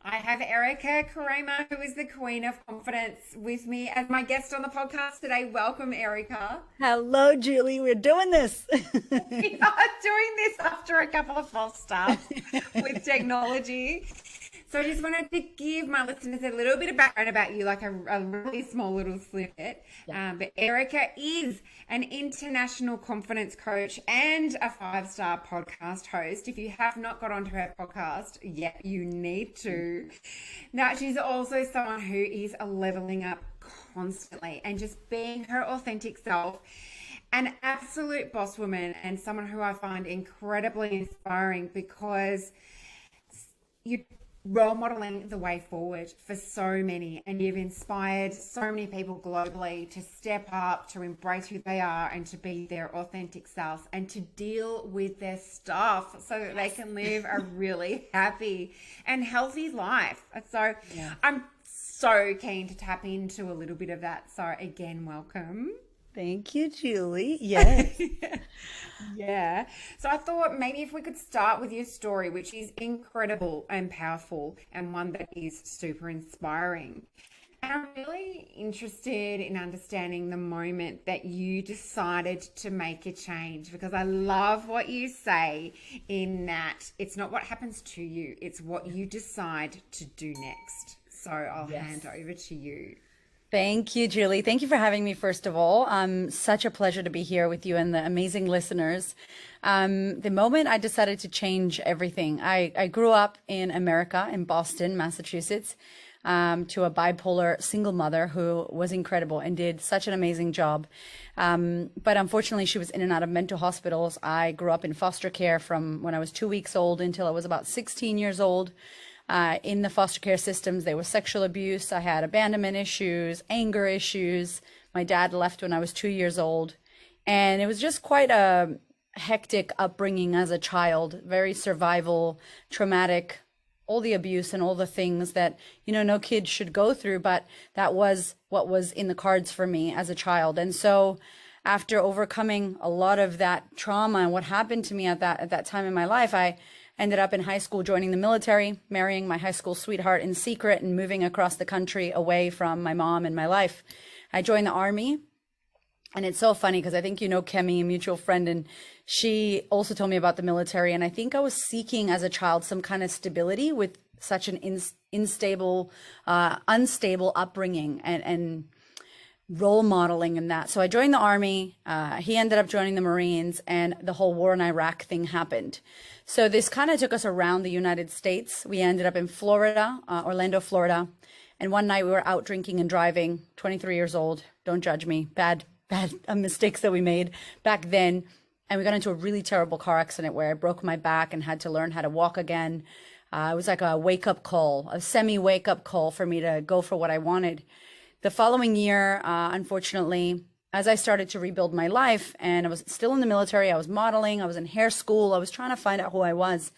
I have Erika Cramer, who is the Queen of Confidence, with me as my guest on the podcast today. Welcome, Erika. Hello, Julie. We're doing this. We are doing this after a couple of false starts with technology. So I just wanted to give my listeners a little bit of background about you, like a really small little snippet. Yeah. But Erica is an international confidence coach and a five-star podcast host. If you have not got onto her podcast yet, you need to. Now, she's also someone who is leveling up constantly and just being her authentic self. An absolute boss woman and someone who I find incredibly inspiring because you role modeling the way forward for so many, and you've inspired so many people globally to step up, to embrace who they are and to be their authentic selves and to deal with their stuff so that they can live a really happy and healthy life. So I'm so keen to tap into a little bit of that. So again, welcome. Thank you, Julie. Yes. Yeah. So I thought maybe if we could start with your story, which is incredible and powerful and one that is super inspiring. And I'm really interested in understanding the moment that you decided to make a change, because I love what you say in that it's not what happens to you, it's what you decide to do next. So I'll hand over to you. Thank you, Julie. Thank you for having me, first of all. Such a pleasure to be here with you and the amazing listeners. The moment I decided to change everything, I grew up in America, in Boston, Massachusetts, to a bipolar single mother who was incredible and did such an amazing job. But unfortunately, she was in and out of mental hospitals. I grew up in foster care from when I was 2 weeks old until I was about 16 years old. In the foster care systems, there was sexual abuse. I had abandonment issues, anger issues. My dad left when I was 2 years old. And it was just quite a hectic upbringing as a child, very survival, traumatic, all the abuse and all the things that, no kid should go through. But that was what was in the cards for me as a child. And so after overcoming a lot of that trauma and what happened to me at that time in my life, I ended up in high school joining the military, marrying my high school sweetheart in secret, and moving across the country away from my mom and my life. I joined the Army. And it's so funny because I think Kemi, a mutual friend, and she also told me about the military. And I think I was seeking as a child some kind of stability with such an unstable upbringing and role modeling and that. So I joined the Army. He ended up joining the Marines, and the whole war in Iraq thing happened. So this kind of took us around the United States. We ended up in Florida, Orlando, Florida. And one night we were out drinking and driving, 23 years old. Don't judge me. Bad mistakes that we made back then. And we got into a really terrible car accident where I broke my back and had to learn how to walk again. It was like a wake-up call, a semi-wake-up call for me to go for what I wanted. The following year, unfortunately, as I started to rebuild my life, and I was still in the military, I was modeling, I was in hair school, I was trying to find out who I was.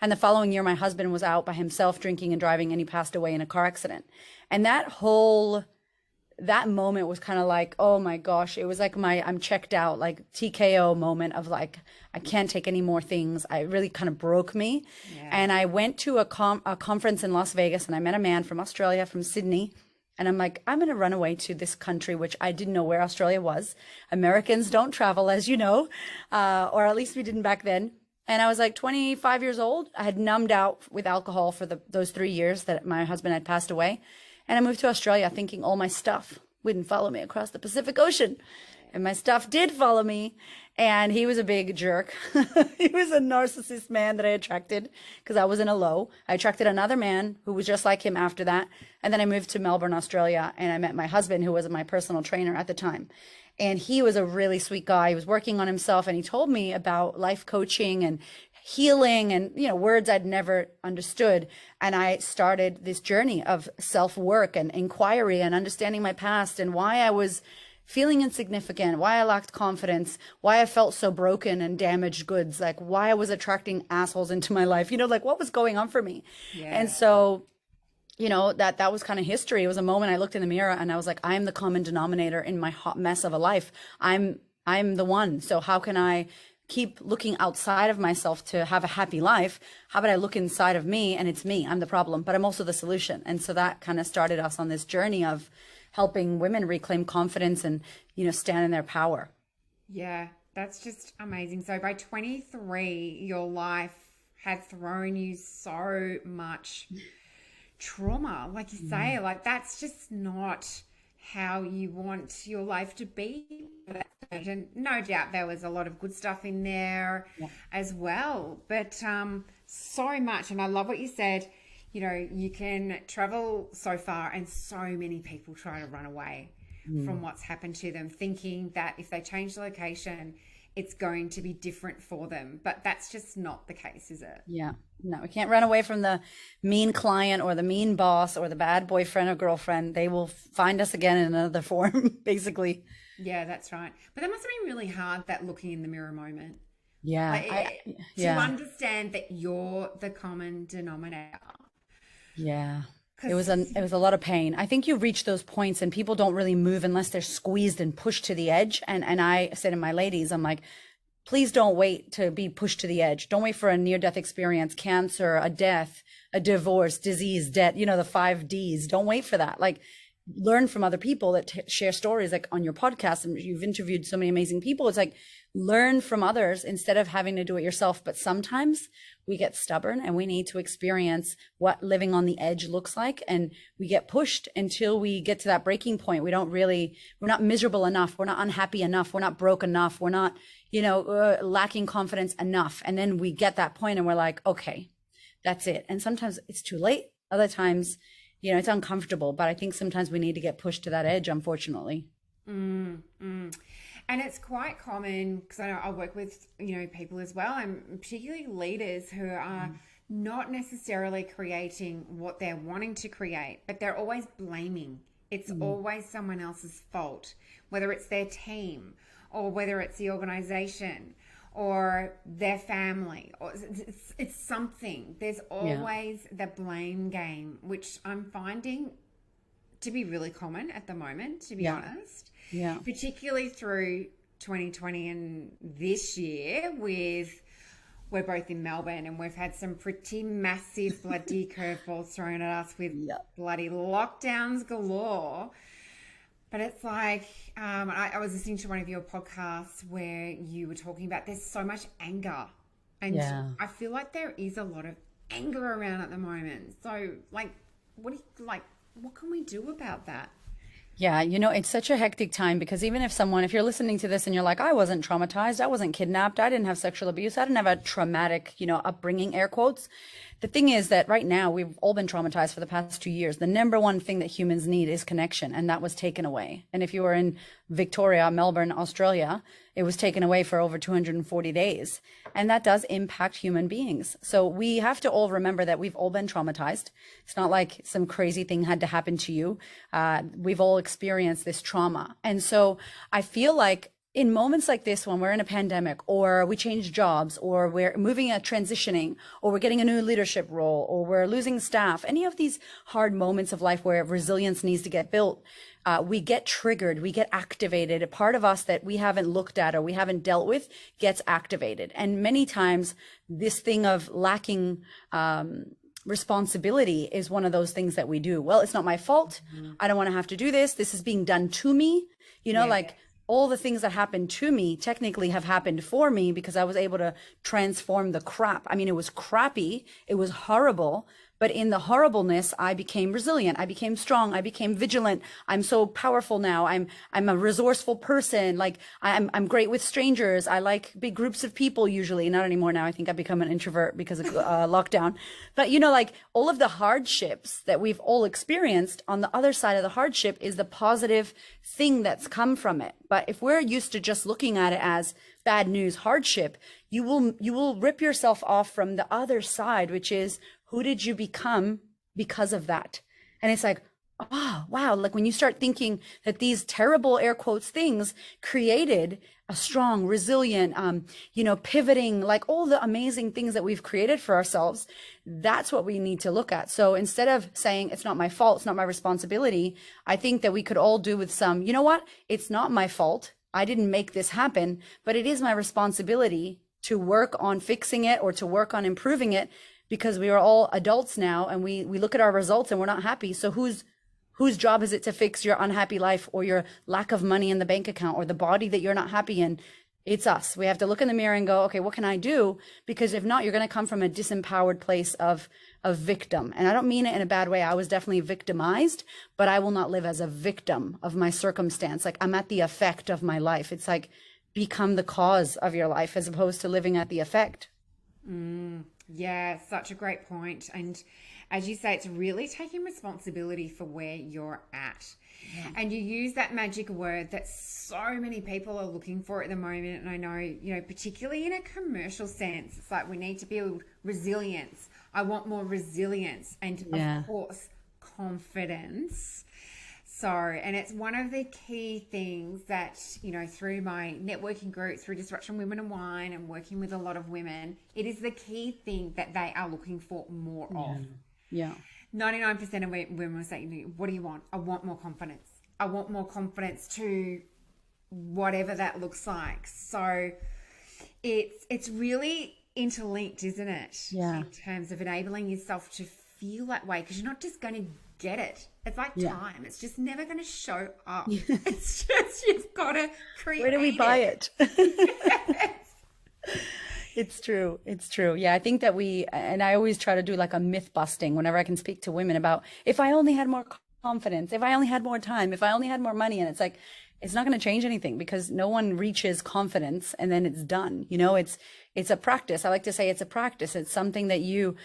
And the following year, my husband was out by himself drinking and driving, and he passed away in a car accident. And that moment was kind of like, oh my gosh, it was like I'm checked out, like TKO moment of like, I can't take any more things. It really kind of broke me. Yeah. And I went to a conference in Las Vegas, and I met a man from Australia, from Sydney. And I'm like, I'm going to run away to this country, which I didn't know where Australia was. Americans don't travel, as you know, or at least we didn't back then. And I was like 25 years old. I had numbed out with alcohol for those 3 years that my husband had passed away. And I moved to Australia thinking all my stuff wouldn't follow me across the Pacific Ocean. And my stuff did follow me. And he was a big jerk. He was a narcissist man that I attracted because I was in a low. I attracted another man who was just like him after that. And then I moved to Melbourne, Australia, and I met my husband, who was my personal trainer at the time. And he was a really sweet guy. He was working on himself, and he told me about life coaching and healing and, words I'd never understood. And I started this journey of self-work and inquiry and understanding my past and why I was feeling insignificant, why I lacked confidence, why I felt so broken and damaged goods, like why I was attracting assholes into my life, like what was going on for me. Yeah. And so, that was kind of history. It was a moment I looked in the mirror and I was like, I'm the common denominator in my hot mess of a life. I'm the one. So how can I keep looking outside of myself to have a happy life, how about I look inside of me, and it's me, I'm the problem, but I'm also the solution. And so that kind of started us on this journey of helping women reclaim confidence and, stand in their power. Yeah, that's just amazing. So by 23, your life had thrown you so much trauma, like you say, like that's just not how you want your life to be. And no doubt there was a lot of good stuff in there as well, but so much. And I love what you said, you can travel so far, and so many people try to run away from what's happened to them, thinking that if they change the location, it's going to be different for them. But that's just not the case, is it? Yeah. No, we can't run away from the mean client or the mean boss or the bad boyfriend or girlfriend. They will find us again in another form, basically. Yeah, that's right. But that must have been really hard, that looking in the mirror moment. Yeah. To understand that you're the common denominator. Yeah. It was a lot of pain. I think you reach those points and people don't really move unless they're squeezed and pushed to the edge. And I said to my ladies, I'm like, please don't wait to be pushed to the edge. Don't wait for a near-death experience, cancer, a death, a divorce, disease, death, the 5 Ds. Don't wait for that. Like, learn from other people that share stories, like on your podcast, and you've interviewed so many amazing people. It's like, learn from others instead of having to do it yourself. But sometimes we get stubborn and we need to experience what living on the edge looks like. And we get pushed until we get to that breaking point. We're not miserable enough. We're not unhappy enough. We're not broke enough. We're not, lacking confidence enough. And then we get that point and we're like, okay, that's it. And sometimes it's too late. Other times, it's uncomfortable, but I think sometimes we need to get pushed to that edge, unfortunately. And it's quite common, because I know I work with, people as well, and particularly leaders who are not necessarily creating what they're wanting to create, but they're always blaming. It's always someone else's fault, whether it's their team or whether it's the organization or their family, or it's something. There's always the blame game, which I'm finding to be really common at the moment, to be honest. Yeah. Particularly through 2020 and this year, we're both in Melbourne, and we've had some pretty massive bloody curveballs thrown at us with bloody lockdowns galore. But it's like, I was listening to one of your podcasts where you were talking about there's so much anger. And I feel like there is a lot of anger around at the moment. So, like, what can we do about that? Yeah, it's such a hectic time, because even if you're listening to this and you're like, I wasn't traumatized, I wasn't kidnapped, I didn't have sexual abuse, I didn't have a traumatic, upbringing, air quotes. The thing is that right now we've all been traumatized for the past 2 years. The number one thing that humans need is connection, and that was taken away. And if you were in Victoria, Melbourne, Australia, it was taken away for over 240 days. And that does impact human beings. So we have to all remember that we've all been traumatized. It's not like some crazy thing had to happen to you. We've all experienced this trauma. And so I feel like in moments like this, when we're in a pandemic, or we change jobs, or we're moving transitioning, or we're getting a new leadership role, or we're losing staff, any of these hard moments of life where resilience needs to get built, we get triggered, we get activated. A part of us that we haven't looked at or we haven't dealt with gets activated. And many times this thing of lacking responsibility is one of those things that we do. Well, it's not my fault. I don't want to have to do this. This is being done to me. All the things that happened to me technically have happened for me, because I was able to transform the crap. I mean, it was crappy. It was horrible. But in the horribleness, I became resilient. I became strong. I became vigilant. I'm so powerful now. I'm a resourceful person. Like I'm great with strangers. I like big groups of people usually. Not anymore now. I think I've become an introvert because of lockdown. But all of the hardships that we've all experienced, on the other side of the hardship is the positive thing that's come from it. But if we're used to just looking at it as bad news, hardship, you will rip yourself off from the other side, which is, who did you become because of that? And it's like, oh, wow. Like when you start thinking that these terrible air quotes things created a strong, resilient, pivoting, like all the amazing things that we've created for ourselves, that's what we need to look at. So instead of saying it's not my fault, it's not my responsibility, I think that we could all do with some, you know what? It's not my fault. I didn't make this happen, but it is my responsibility to work on fixing it or to work on improving it, because we are all adults now and we look at our results and we're not happy. So whose job is it to fix your unhappy life or your lack of money in the bank account or the body that you're not happy in? It's us. We have to look in the mirror and go, okay, what can I do? Because if not, you're going to come from a disempowered place of victim. And I don't mean it in a bad way. I was definitely victimized, but I will not live as a victim of my circumstance. Like, I'm at the effect of my life. It's like, become the cause of your life as opposed to living at the effect. Yeah, such a great point. And as you say, it's really taking responsibility for where you're at. Yeah. And you use that magic word that so many people are looking for at the moment. And I know, you know, particularly in a commercial sense, it's like we need to build resilience. I want more resilience and, of course, confidence. So, and it's one of the key things that, you know, through my networking group, through Disruption Women and Wine and working with a lot of women, it is the key thing that they are looking for more of. Yeah. 99% of women will say, what do you want? I want more confidence. I want more confidence to whatever that looks like. So it's really interlinked, isn't it? Yeah. In terms of enabling yourself to feel that way, because you're not just going to get it. It's like time. It's just never going to show up. It's just, you've got to create it. Where do we buy it? It's true. It's true. Yeah, I think that and I always try to do like a myth busting whenever I can speak to women about, if I only had more confidence, if I only had more time, if I only had more money. And it's like, it's not going to change anything, because no one reaches confidence and then it's done. You know, it's a practice. I like to say it's a practice. It's something that you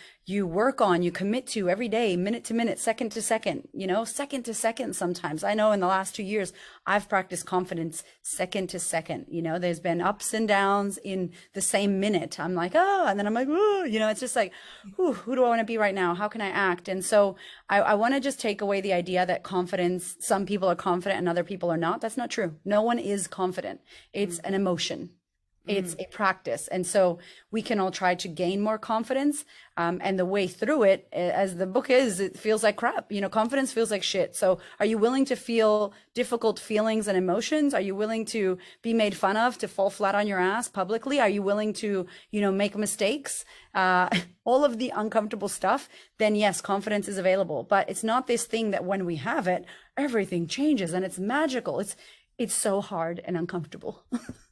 work on, you commit to every day, minute to minute, second to second, you know, second to second. Sometimes I know in the last 2 years, I've practiced confidence second to second. You know, there's been ups and downs in the same minute. I'm like, oh, and then I'm like, oh, you know, it's just like, who do I want to be right now? How can I act? And so I want to just take away the idea that confidence, some people are confident and other people are not. That's not true. No one is confident. It's an emotion. It's a practice. And so we can all try to gain more confidence. And the way through it, as the book is, it feels like crap. You know, confidence feels like shit. So are you willing to feel difficult feelings and emotions? Are you willing to be made fun of, to fall flat on your ass publicly? Are you willing to, you know, make mistakes? All of the uncomfortable stuff, then yes, confidence is available. But it's not this thing that when we have it, everything changes and it's magical. It's so hard and uncomfortable.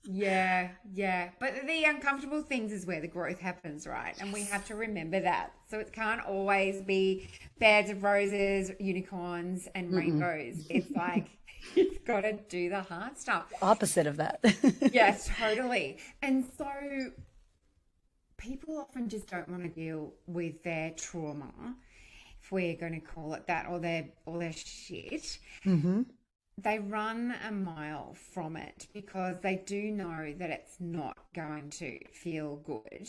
Yeah. But the uncomfortable things is where the growth happens, right? And we have to remember that. So it can't always be beds of roses, unicorns, and rainbows. It's like, you've got to do the hard stuff. The opposite of that. Yes, totally. And so people often just don't want to deal with their trauma, if we're going to call it that, or their shit. They run a mile from it because they do know that it's not going to feel good.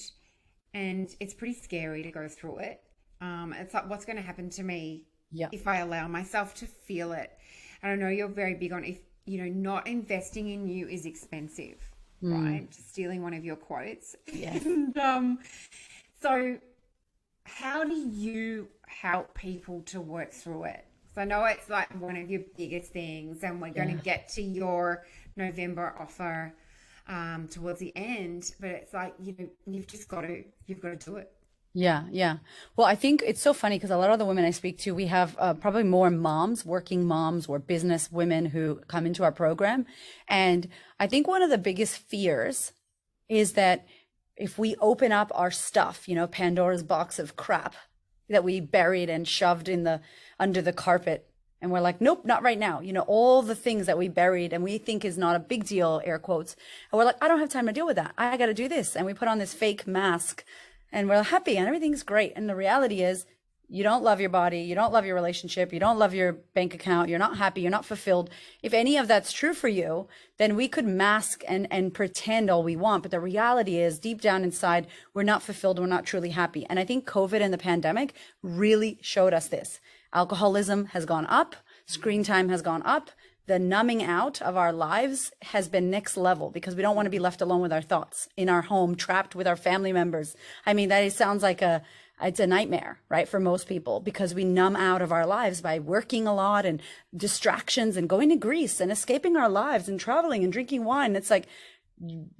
And it's pretty scary to go through it. It's like, what's going to happen to me if I allow myself to feel it? And I know you're very big on, if, you know, not investing in you is expensive, right? Just stealing one of your quotes. Yes. And, so how do you help people to work through it? I know it's like one of your biggest things, and we're going to get to your November offer towards the end, but it's like, you know, you've got to do it. Yeah. Well, I think it's so funny because a lot of the women I speak to, we have probably more moms, working moms or business women who come into our program. And I think one of the biggest fears is that if we open up our stuff, you know, Pandora's box of crap that we buried and shoved under the carpet, and we're like, nope, not right now. You know, all the things that we buried and we think is not a big deal, air quotes. And we're like, I don't have time to deal with that. I got to do this. And we put on this fake mask and we're happy and everything's great. And the reality is, you don't love your body. You don't love your relationship. You don't love your bank account. You're not happy. You're not fulfilled. If any of that's true for you, then we could mask and pretend all we want. But the reality is, deep down inside, we're not fulfilled. We're not truly happy. And I think COVID and the pandemic really showed us this. Alcoholism has gone up. Screen time has gone up. The numbing out of our lives has been next level because we don't want to be left alone with our thoughts in our home, trapped with our family members. I mean, sounds like a it's a nightmare, right? For most people, because we numb out of our lives by working a lot and distractions and going to Greece and escaping our lives and traveling and drinking wine. It's like,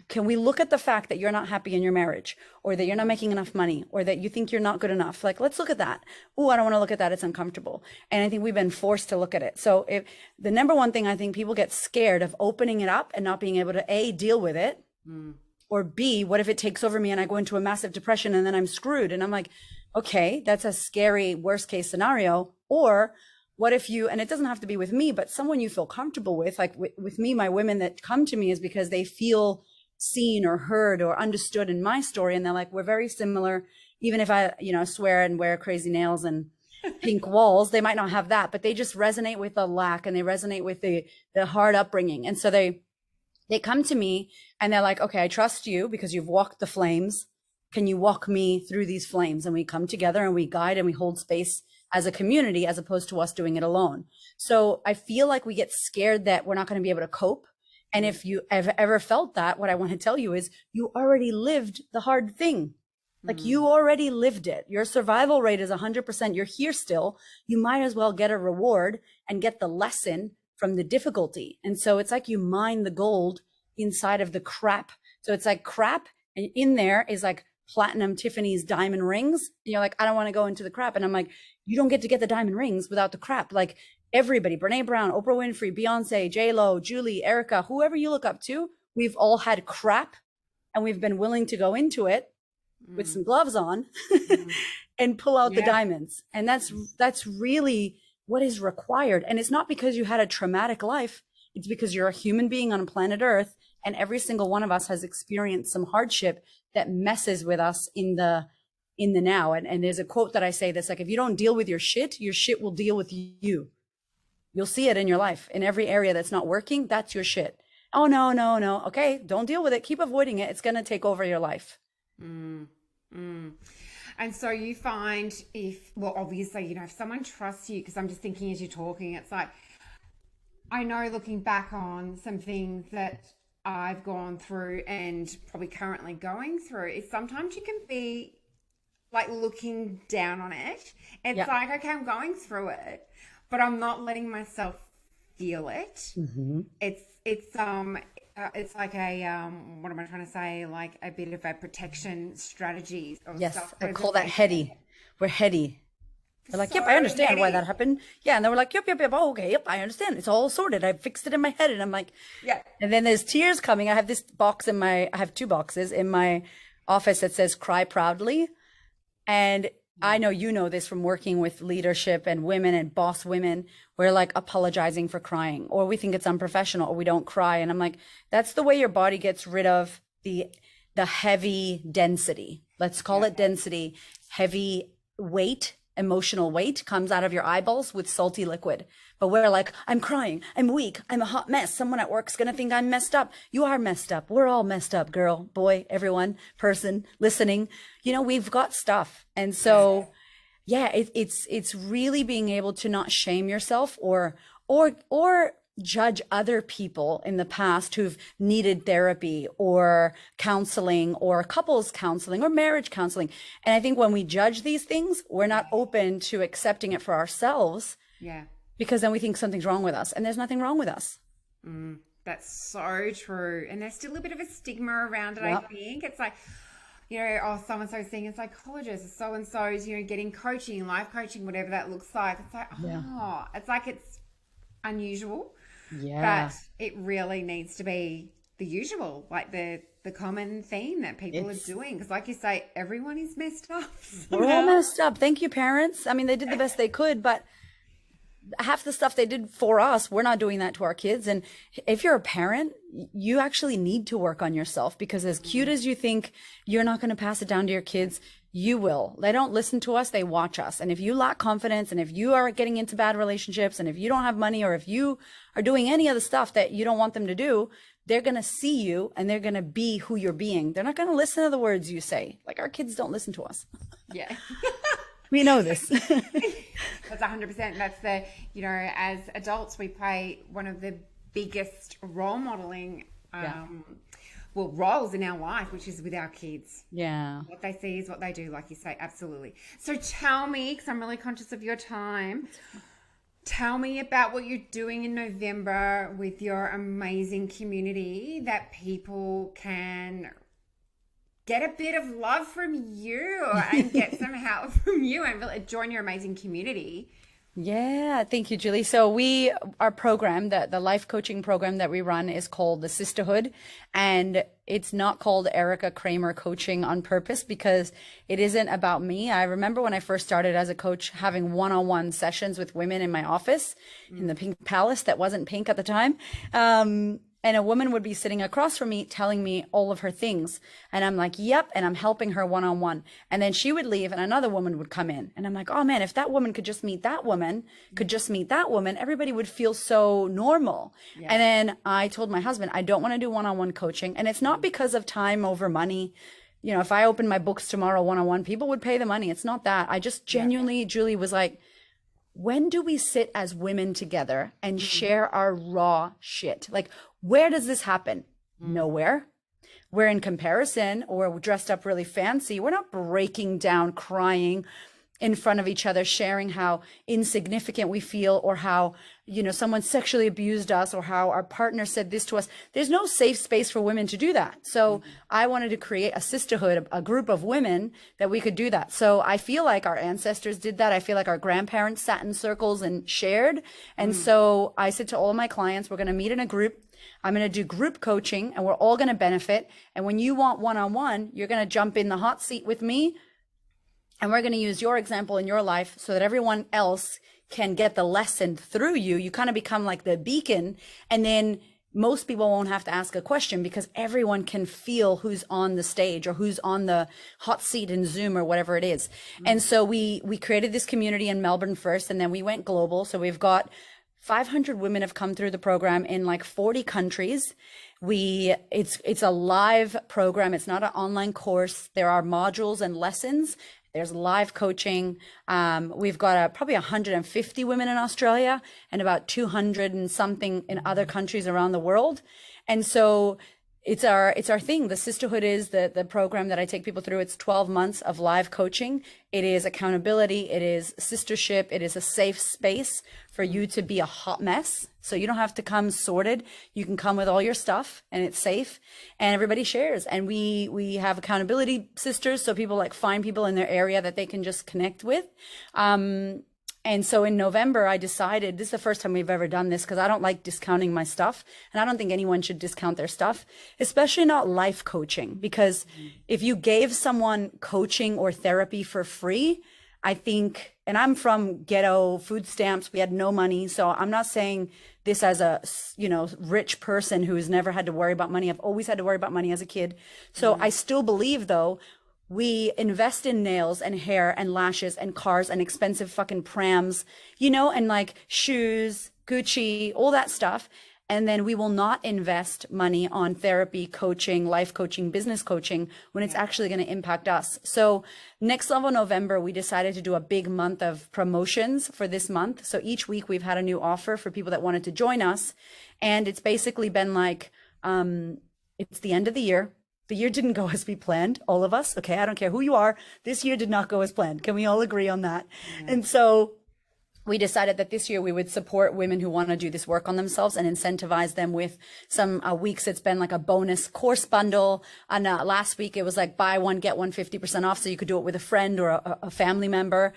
can we look at the fact that you're not happy in your marriage, or that you're not making enough money, or that you think you're not good enough? Like, let's look at that. Oh, I don't want to look at that. It's uncomfortable. And I think we've been forced to look at it. So if the number one thing, I think people get scared of opening it up and not being able to A, deal with it, or B, what if it takes over me and I go into a massive depression and then I'm screwed? And I'm like, okay, that's a scary worst case scenario. Or what if you, and it doesn't have to be with me, but someone you feel comfortable with, like with me, my women that come to me is because they feel seen or heard or understood in my story. And they're like, we're very similar. Even if I, swear and wear crazy nails and pink walls, they might not have that, but they just resonate with the lack, and they resonate with the hard upbringing. And so they come to me and they're like, okay, I trust you because you've walked the flames. Can you walk me through these flames? And we come together and we guide and we hold space as a community, as opposed to us doing it alone. So I feel like we get scared that we're not going to be able to cope. And if you have ever felt that, what I want to tell you is you already lived the hard thing. Like you already lived it. Your survival rate is 100%. You're here still. You might as well get a reward and get the lesson from the difficulty. And so it's like you mine the gold inside of the crap. So it's like crap, and in there is like platinum Tiffany's diamond rings. And you're like, I don't want to go into the crap. And I'm like, you don't get to get the diamond rings without the crap. Like everybody, Brene Brown, Oprah Winfrey, Beyonce, J-Lo, Julie, Erika, whoever you look up to, we've all had crap, and we've been willing to go into it with some gloves on and pull out the diamonds. And that's really what is required. And it's not because you had a traumatic life. It's because you're a human being on planet Earth, and every single one of us has experienced some hardship that messes with us in the now. And there's a quote that I say that's like, if you don't deal with your shit will deal with you. You'll see it in your life. In every area that's not working, that's your shit. Oh, no. Okay, don't deal with it. Keep avoiding it. It's going to take over your life. And so you find obviously, if someone trusts you, because I'm just thinking as you're talking, it's like, I know looking back on some things that I've gone through and probably currently going through, is sometimes you can be like looking down on it. It's like, okay, I'm going through it, but I'm not letting myself feel it. It's like a what am I trying to say? Like a bit of a protection strategy. Yes, I call that heady. We're heady. They're like, yep, I understand why that happened. Yeah, and they were like, yep. Oh, okay, yep, I understand. It's all sorted. I fixed it in my head, and I'm like, yeah. And then there's tears coming. I have this box I have 2 boxes in my office that says "Cry Proudly," and I know you know this from working with leadership and women and boss women. We're like apologizing for crying, or we think it's unprofessional, or we don't cry. And I'm like, that's the way your body gets rid of the heavy density. Let's call it density. Heavy weight, emotional weight comes out of your eyeballs with salty liquid. But we're like, I'm crying, I'm weak, I'm a hot mess. Someone at work's gonna think I'm messed up. You are messed up. We're all messed up, girl, boy, everyone, person listening. We've got stuff. And so, it's really being able to not shame yourself or judge other people in the past who've needed therapy or counseling or couples counseling or marriage counseling. And I think when we judge these things, we're not open to accepting it for ourselves. Yeah. Because then we think something's wrong with us, and there's nothing wrong with us. That's so true. And there's still a bit of a stigma around it, I think. It's like, so-and-so seeing a psychologist, so-and-so's, getting coaching, life coaching, whatever that looks like. It's like, it's like it's unusual. Yeah. But it really needs to be the usual, like the common theme that people are doing. Because like you say, everyone is messed up. We're all messed up. Thank you, parents. I mean, they did the best they could, but half the stuff they did for us, we're not doing that to our kids. And if you're a parent, you actually need to work on yourself, because as cute as you think you're not going to pass it down to your kids, you will. They don't listen to us, they watch us. And if you lack confidence, and if you are getting into bad relationships, and if you don't have money, or if you are doing any of the stuff that you don't want them to do, they're going to see you and they're going to be who you're being. They're not going to listen to the words you say. Like, our kids don't listen to us. Yeah. We know this. That's 100%. That's as adults, we play one of the biggest role modeling roles in our life, which is with our kids. Yeah. What they see is what they do, like you say. Absolutely. So tell me, because I'm really conscious of your time, tell me about what you're doing in November with your amazing community that people can get a bit of love from you and get some help from you and really join your amazing community. Yeah, thank you, Julie. So our program, the life coaching program that we run is called the Sisterhood, and it's not called Erika Cramer Coaching on purpose because it isn't about me. I remember when I first started as a coach having one-on-one sessions with women in my office in the Pink Palace that wasn't pink at the time. And a woman would be sitting across from me telling me all of her things. And I'm like, yep. And I'm helping her one-on-one. And then she would leave and another woman would come in. And I'm like, oh man, if that woman could just meet that woman, everybody would feel so normal. Yeah. And then I told my husband, I don't want to do one-on-one coaching. And it's not because of time over money. You know, if I opened my books tomorrow one-on-one, people would pay the money. It's not that. I just genuinely, Julie, was like, when do we sit as women together and share our raw shit? Like, where does this happen? Nowhere. We're in comparison or we're dressed up really fancy. We're not breaking down, crying in front of each other, sharing how insignificant we feel or how, you know, someone sexually abused us or how our partner said this to us. There's no safe space for women to do that. So I wanted to create a sisterhood, a group of women that we could do that. So I feel like our ancestors did that. I feel like our grandparents sat in circles and shared. And so I said to all of my clients, we're going to meet in a group. I'm going to do group coaching and we're all going to benefit. And when you want one-on-one, you're going to jump in the hot seat with me. And we're going to use your example in your life so that everyone else can get the lesson through you. You kind of become like the beacon. And then most people won't have to ask a question because everyone can feel who's on the stage or who's on the hot seat in Zoom or whatever it is. And so we created this community in Melbourne first, and then we went global. So we've got 500 women have come through the program in like 40 countries. It's a live program. It's not an online course. There are modules and lessons. There's live coaching. We've got probably 150 women in Australia and about 200 and something in other countries around the world. And so it's our thing. The Sisterhood is the program that I take people through. It's 12 months of live coaching. It is accountability. It is sistership. It is a safe space for you to be a hot mess. So you don't have to come sorted. You can come with all your stuff and it's safe and everybody shares. And we have accountability sisters. So people like find people in their area that they can just connect with. And so in November, I decided, this is the first time we've ever done this because I don't like discounting my stuff. And I don't think anyone should discount their stuff, especially not life coaching. Because if you gave someone coaching or therapy for free, I think, and I'm from ghetto food stamps. We had no money. So I'm not saying this as a, rich person who's never had to worry about money. I've always had to worry about money as a kid. So I still believe, though, we invest in nails and hair and lashes and cars and expensive fucking prams, and like shoes, Gucci, all that stuff. And then we will not invest money on therapy, coaching, life coaching, business coaching when it's actually going to impact us. So next level November, we decided to do a big month of promotions for this month. So each week we've had a new offer for people that wanted to join us. And it's basically been like, it's the end of the year. The year didn't go as we planned, all of us. Okay, I don't care who you are. This year did not go as planned. Can we all agree on that? Yeah. And so we decided that this year we would support women who want to do this work on themselves and incentivize them with some weeks. It's been like a bonus course bundle. And last week it was like buy one, get one 50% off. So you could do it with a friend or a family member.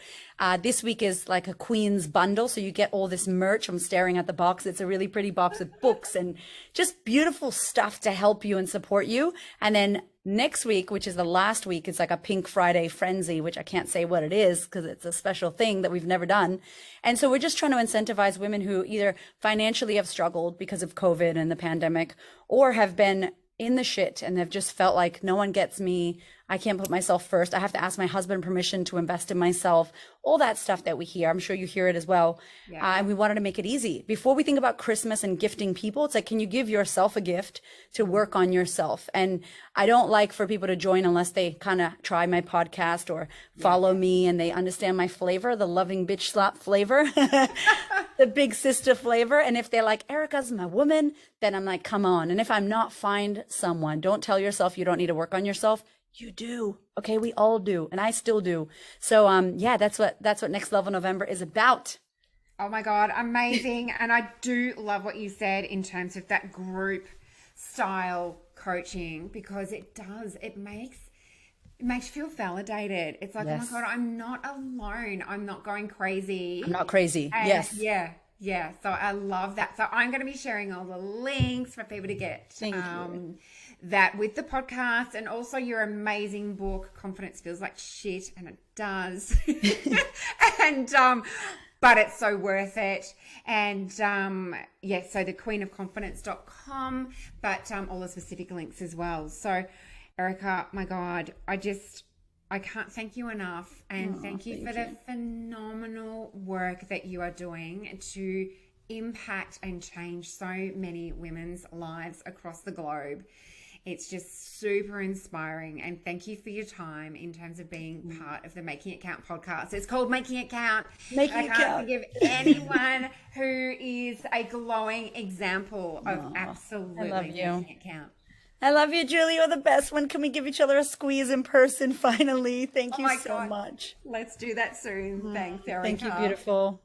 This week is like a Queen's bundle. So you get all this merch. I'm staring at the box. It's a really pretty box with books and just beautiful stuff to help you and support you. And then next week, which is the last week, it's like a Pink Friday frenzy, which I can't say what it is because it's a special thing that we've never done. And so we're just trying to incentivize women who either financially have struggled because of COVID and the pandemic or have been in the shit and have just felt like no one gets me. I can't put myself first. I have to ask my husband permission to invest in myself. All that stuff that we hear. I'm sure you hear it as well. Yeah. And we wanted to make it easy. Before we think about Christmas and gifting people, it's like, can you give yourself a gift to work on yourself? And I don't like for people to join unless they kind of try my podcast or follow me and they understand my flavor, the loving bitch slap flavor. the big sister flavor. And if they're like, Erica's my woman, then I'm like, come on. And if I'm not, find someone. Don't tell yourself you don't need to work on yourself. You do. Okay, we all do. And I still do. So yeah, that's what Next Level November is about. Oh my God, amazing. And I do love what you said in terms of that group style coaching, because it makes you feel validated. It's like, Yes. oh my God, I'm not alone. I'm not going crazy. I'm not crazy. And yes. Yeah. So I love that. So I'm going to be sharing all the links for people to get Thank you. that with the podcast, and also your amazing book, Confidence Feels Like Shit, and it does. And but it's so worth it. And yeah, so the queenofconfidence.com, but all the specific links as well. So Erika, my God, I can't thank you enough. And thank you for the phenomenal work that you are doing to impact and change so many women's lives across the globe. It's just super inspiring. And thank you for your time in terms of being part of the Making It Count podcast. It's called Making It Count. I can't think of anyone who is a glowing example of absolutely making it count. I love you, Julie. You're the best. When can we give each other a squeeze in person finally? Thank you so much. Let's do that soon. Thanks, Erika. Thank you, beautiful.